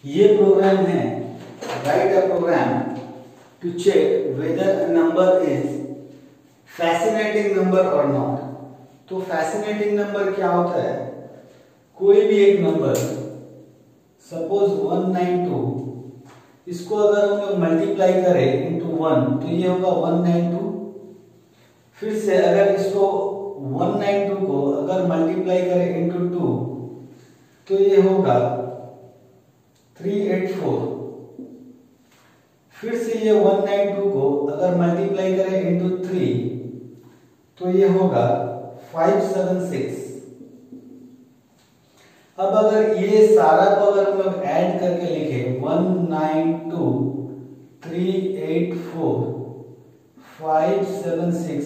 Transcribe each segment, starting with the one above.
ये प्रोग्राम है write a program to check whether a number is fascinating number और not. तो fascinating number क्या होता है? कोई भी एक नंबर सपोज 192, इसको अगर हम लोग मल्टीप्लाई करें इनटू 1 तो ये होगा 192। फिर से अगर इसको 192 को अगर मल्टीप्लाई करें इनटू 2 तो ये होगा 384। फिर से ये 192 को अगर मल्टीप्लाई करें इनटू 3 तो ये होगा 576। अब अगर ये सारा को अगर हम लोग ऐड करके लिखे 192 384 576,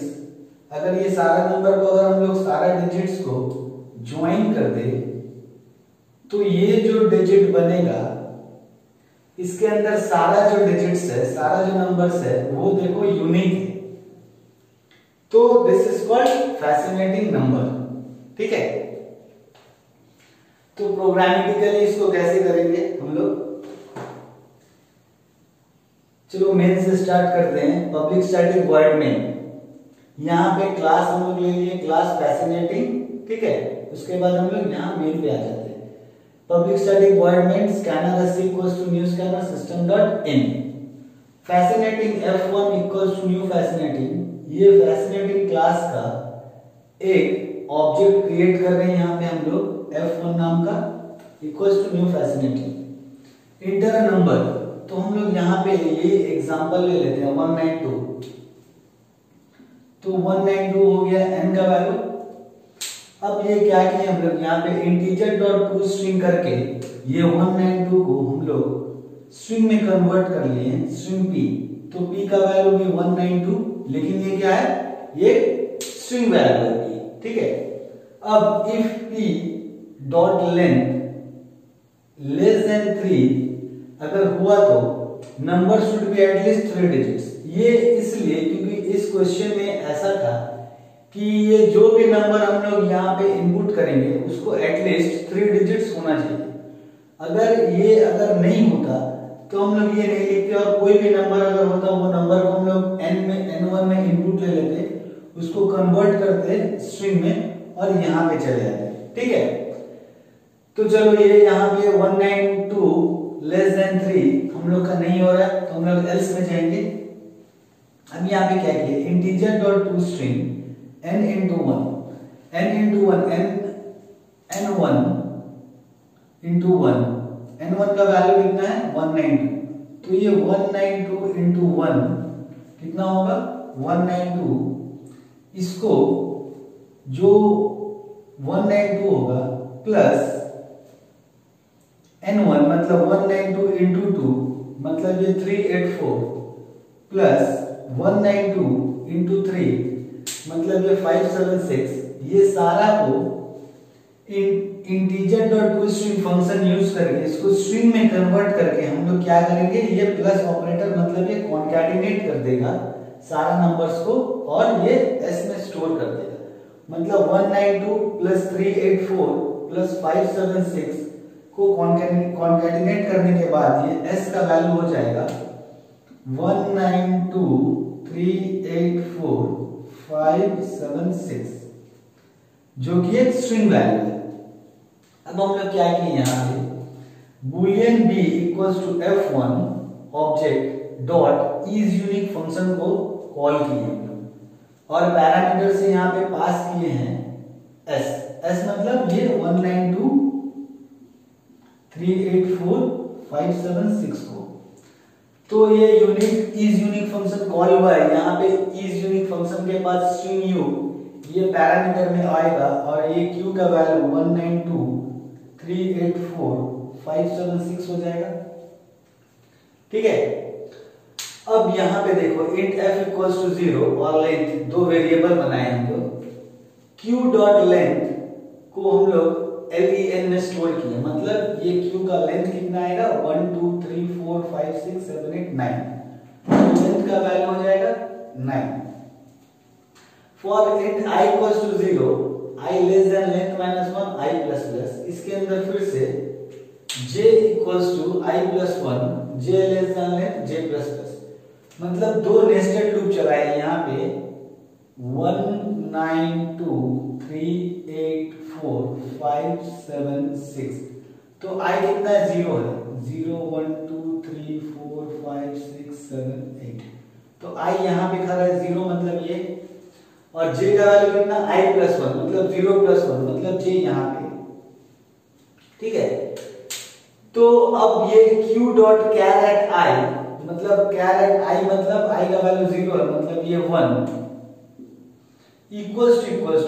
अगर ये सारा नंबर को अगर हम लोग सारा डिजिट्स को ज्वाइन कर दे तो ये जो डिजिट बनेगा इसके अंदर सारा जो डिजिट्स है, सारा जो नंबर्स है वो देखो यूनिक है। तो this is called fascinating number. ठीक है, तो प्रोग्रामेटिकली इसको कैसे करेंगे हम लोग? चलो मेन से स्टार्ट करते हैं। पब्लिक स्टैटिक वॉइड मेन, यहाँ पे क्लास हम लोग ले लिए, क्लास फैसिनेटिंग। ठीक है, उसके बाद हम लोग यहाँ मेन पे आ जाते हैं। Public static void main scanner s equals to new scanner system dot in. Fascinating f1 equals to new fascinating. ये फैसिनेटिंग क्लास का एक ऑब्जेक्ट क्रिएट कर रहे हैं यहाँ पे हम लोग f1 नाम का, equals to new fascinating. Enter a number, तो हम लोग यहाँ पे ये एग्जांपल ले लेते हैं 192। तो 192 हो गया n का वैल्यू। अब ये क्या किए हम लोग यहाँ पे इंटीजर डॉट टू स्ट्रिंग करके ये 192 को हम लोग स्ट्रिंग में कन्वर्ट कर लिए स्ट्रिंग p। तो p का वैल्यू भी 192, लेकिन ये क्या है? ये स्ट्रिंग वैल्यू है p। ठीक है, अब if p dot length less than 3 अगर हुआ तो number should be at least 3 digits. ये इसलिए क्योंकि इस क्वेश्चन में ऐसा था कि ये जो भी नंबर हम लोग यहाँ पे इनपुट करेंगे उसको एटलीस्ट 3 डिजिट्स होना चाहिए। अगर नहीं होता तो हम लोग ये नहीं लिखते, और कोई भी नंबर अगर होता वो नंबर को हम लोग n1 में इनपुट ले लेते, उसको कन्वर्ट करते स्ट्रिंग में और यहाँ पे चले जाते। ठीक है, तो चलो ये यहाँ पे 192 लेस देन 3 हम लोग का नहीं हो रहा है तो हम लोग एल्स में जाएंगे। अब यहाँ पे क्या किया? Integer dot to string n into 1 n1 into 1 n1 का वैल्यू कितना है? 192। तो ये 192 into 1 कितना होगा? 192। इसको जो 192 होगा प्लस n1 मतलब 192 into 2 मतलब ये 384 प्लस 192 into 3 मतलब ये 576। ये सारा को integer dot to string function use करके इसको स्ट्रिंग में कन्वर्ट करके हम लोग क्या करेंगे? ये प्लस ऑपरेटर मतलब ये कॉन्कैटिनेट कर देगा सारा नंबर्स को और ये s में स्टोर कर देगा। मतलब 192 प्लस 384 प्लस 576 को कॉन्कैटिनेट करने के बाद ये s का वैल्यू हो जाएगा 192 384 576, जो कि एक स्ट्रिंग वैल्यू है। अब हम लोग क्या किए यहाँ पे? Boolean b equals to f1 object dot is unique function को कॉल किए हम लोग और पैरामीटर से यहाँ पे पास किए हैं s मतलब ये 192 384 576 को। तो ये इज यूनिक फंक्शन कॉल हुआ है। यहाँ पे इज यूनिक फंक्शन के बाद स्ट्रिंग u ये पैरामीटर में आएगा और ये q का वैल्यू 192 384 576 हो जाएगा। ठीक है, अब यहाँ पे देखो int f इक्वल्स टू 0 और लेंथ दो वेरिएबल बनाए हम लोग। q डॉट लेंथ को हम लोग len में स्टोर किया, मतलब ये q का लेंथ कितना आएगा? 1 2 3 4 5 6 7 8 9। लेंथ का वैल्यू हो जाएगा 9। For int i equals to 0 i less than length minus 1 i plus plus, इसके अंदर फिर से j equals to i plus 1, j less than length j plus plus, मतलब दो नेस्टेड लूप चलाए यहाँ पे 1 9 2 3 8 4 5 7 6, तो i कितना है 0 है, 0 1 2 3 4 5 6 7 8, तो i यहाँ पे खड़ा है 0 मतलब ये, और j का वैल्यू कितना i प्लस 1 मतलब 0 प्लस 1 मतलब j यहाँ पे, ठीक है। तो अब ये q dot char at i मतलब कैर एट i मतलब i का वैल्यू 0 है मतलब ये 1 equals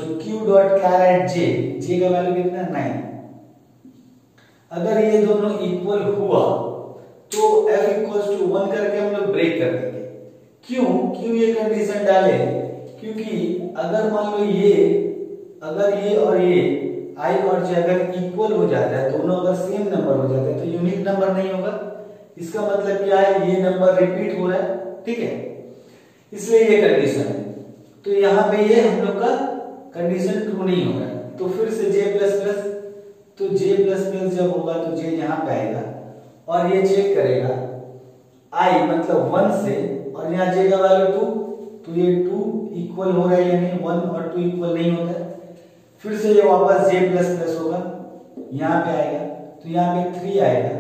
to q dot char at j का वैल्यू कितना है 9। अगर ये दोनों इक्वल हुआ तो f इक्वल्स टू 1 करके हम लोग ब्रेक कर देंगे। क्यों ये कंडीशन डाले, क्योंकि अगर मान लो अगर ये और ये i और j अगर इक्वल हो जाता है, दोनों अगर सेम नंबर हो जाते हैं तो यूनिक नंबर नहीं होगा, इसका मतलब क्या है ये नंबर रिपीट हो रहा है, ठीक है, इसलिए ये कंडीशन है। तो यहाँ पे ये हम लोग का कंडीशन ट्रू नहीं होगा, तो फिर से j प्लस प्लस, तो j प्लस प्लस जब होगा तो j यहाँ पे आएगा और ये चेक करेगा i मतलब 1 से, और यहाँ j का वैल्यू 2, तो ये 2 इक्वल हो रहा है या नहीं, 1 और 2 इक्वल नहीं होता है, फिर से ये वापस j प्लस प्लस होगा, यहाँ पे आएगा तो यहाँ पे 3 आएगा,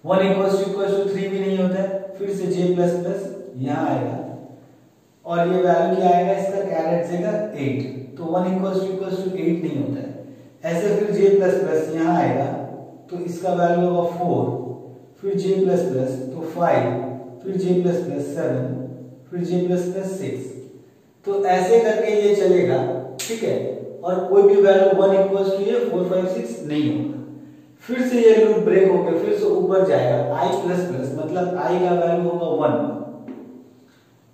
1 इक्वल्स टू 3 भी नहीं होता है, फिर से j प्लस प्लस यहाँ आएगा और ये वैल्यू क्या आएगा इसका कैरेट j का 8, तो 1 इक्वल्स टू 8 नहीं होता है, ऐसे फिर j प्लस प्लस यहाँ आएगा तो इसका वैल्यू होगा 4, फिर j प्लस प्लस तो 5, फिर j प्लस प्लस 7, फिर j प्लस प्लस 6, तो ऐसे करके ये चलेगा, ठीक है, और कोई भी वैल्यू 1 इक्वल्स टू ये 4 5 6 नहीं होगा, फिर से ये लूप ब्रेक होकर फिर से ऊपर जाएगा i प्लस प्लस मतलब i का वैल्यू होगा 1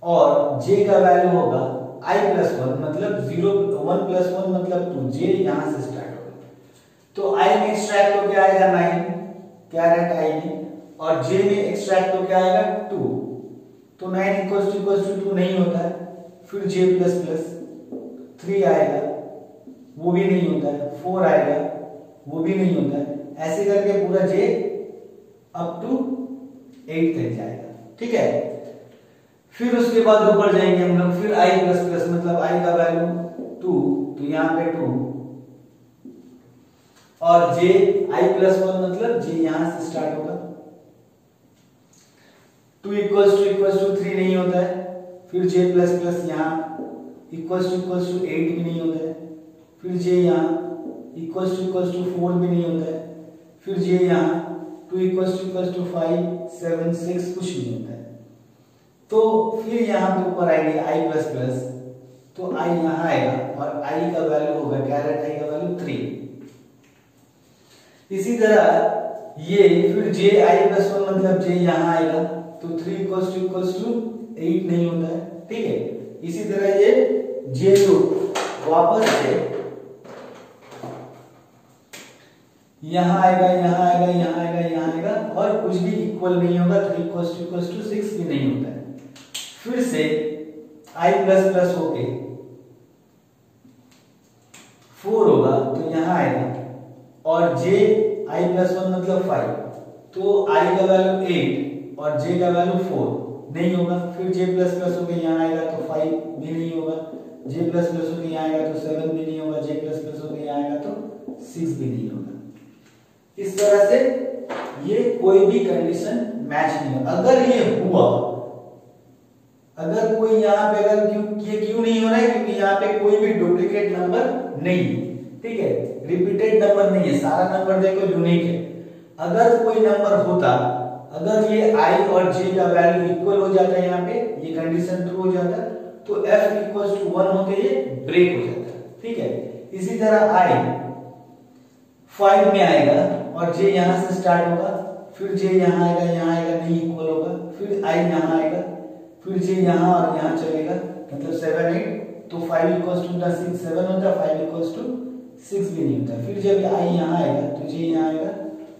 और j का वैल्यू होगा i प्लस 1 मतलब 0, 1 प्लस 1 मतलब 2, j यहाँ से स्टार्ट होगा, तो i में एक्सट्रैक्ट हो क्या आएगा 9 कैरेट i में, और j में एक्सट्रैक्ट हो क्या आएगा 2, तो 9 इक्वल्स टू 2 नहीं होता है, फिर j प्लस प्लस 3 आएगा वो भी नहीं होता है, 4 आएगा वो भी नहीं होता है, ऐसे करके पूरा j अप टू 8 तक जाएगा, ठीक है। फिर उसके बाद ऊपर जाएंगे हम लोग, फिर i प्लस प्लस मतलब i का वैल्यू 2, तो यहाँ पे 2 और j i प्लस 1 मतलब j यहाँ से स्टार्ट होगा, 2 इक्वल्स टू 3 नहीं होता है, फिर j प्लस प्लस यहाँ इक्वल्स टू 8 भी नहीं होता है, फिर j यहाँ इक्वल्स टू 4 भी नहीं होता है, फिर j यहाँ 2 इक्वल्स टू 5 7 6 कुछ नहीं होता है, तो फिर यहाँ पे ऊपर आएंगे i प्लस प्लस, तो i यहाँ आएगा और i का वैल्यू होगा कैरेट i का वैल्यू 3। इसी तरह ये फिर j i प्लस 1 मतलब j यहाँ आएगा, तो 3 इक्वल्स टू 8 नहीं होता है, ठीक है। इसी तरह ये j लूप वापस से यहाँ आएगा, यहाँ आएगा, यहाँ आएगा, यहाँ आएगा और कुछ भी इक्वल नहीं होगा, 3 इक्वल्स टू 6 भी नहीं होता है, फिर से i प्लस प्लस होके 4 होगा तो यहाँ आएगा और j i प्लस 1 मतलब 5, तो i का वैल्यू 8 और j का वैल्यू 4 नहीं होगा, फिर j प्लस प्लस होके यहाँ आएगा तो 5 भी नहीं होगा, j प्लस प्लस होके यहाँ आएगा तो 7 भी नहीं होगा, j प्लस प्लस होके यहाँ आएगा तो 6 भी नहीं होगा। इस तरह से ये कोई भी कंडीशन मैच नहीं होगा। अगर ये हुआ, अगर कोई यहाँ पे अगर क्यों नहीं हो रहा है, क्योंकि यहाँ पे कोई भी डुप्लीकेट नंबर नहीं है, ठीक है, रिपीटेड नंबर नहीं है, सारा नंबर देखो यूनिक है। अगर कोई नंबर होता, अगर ये i और j का वैल्यू इक्वल हो जाता है, यहाँ पे ये कंडीशन ट्रू हो जाता, तो f इक्वल्स टू 1 होके ये ब्रेक हो जाता, ठीक है। इसी तरह i 5 में आएगा और j यहाँ से स्टार्ट होगा, फिर j यहाँ आएगा, यहाँ आएगा नहीं इक्वल होगा, फिर i यहाँ आएगा, फिर j यहाँ और यहाँ चलेगा, मतलब 7 8, तो 5 इक्वल्स टू 6 7 होता है, 5 इक्वल्स टू 6 भी नहीं होता, फिर जब i यहाँ आएगा तो j यहाँ आएगा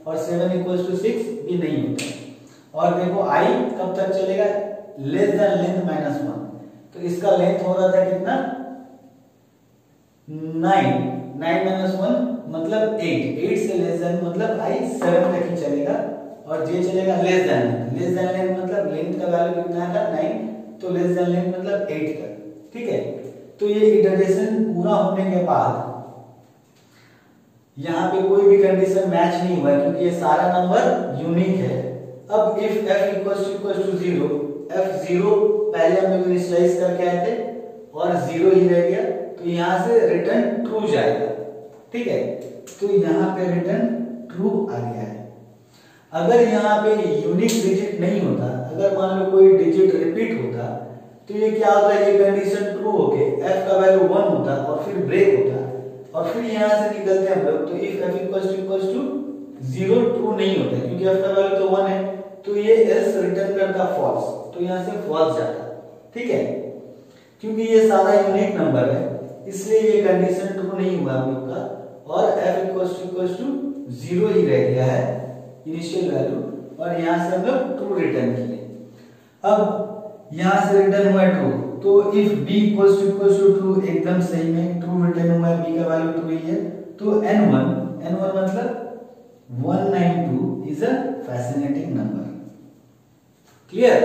और 7 इक्वल्स टू 6 भी नहीं होता। और देखो i कब तक चलेगा, लेस देन लेंथ माइनस 1, तो इसका लेंथ हो रहा था कितना 9 माइनस 1 मतलब 8 से लेस देन मतलब i 7 तक ही चलेगा और j चलेगा लेस देन लेंथ मतलब लेंथ का वैल्यू कितना था 9, तो लेस देन लेंथ मतलब 8 तक। ठीक है, तो ये इटरेशन पूरा होने के बाद यहाँ पे कोई भी कंडीशन मैच नहीं हुआ क्योंकि ये सारा नंबर यूनिक है। अब if f equal to 0, f 0 पहले हम लोग इनिशियलाइज करके आए थे और 0 ही रह गया, तो यहाँ से रिटर्न ट्रू जाएगा। ठीक है, तो यहाँ पे रिटर्न ट्रू आ गया है। अगर यहाँ पे यूनिक डिजिट नहीं होता, अगर मान लो कोई डिजिट रिपीट होता, तो ये क्या होता है, ये कंडीशन ट्रू होके f का वैल्यू 1 होता और फिर ब्रेक होता और फिर यहाँ से निकलते हैं हम लोग, तो if f equal to 0 true नहीं होता क्योंकि f का वैल्यू तो 1 है, तो ये else रिटर्न करता फॉल्स, तो यहाँ से फॉल्स जाता। ठीक है, क्योंकि ये सारा यूनिक नंबर है इसलिए ये कंडीशन ट्रू नहीं हुआ हम लोग का और f इक्वल टू 0 ही रह गया है इनिशियल वैल्यू, और यहाँ से हम लोग ट्रू रिटर्न किए। अब यहाँ से रिटर्न हुआ ट्रू, तो if b equal to true एकदम सही में ट्रू रिटर्न हुआ है, b का वैल्यू ट्रू ही है, तो n1 मतलब 192 is a fascinating number. Clear?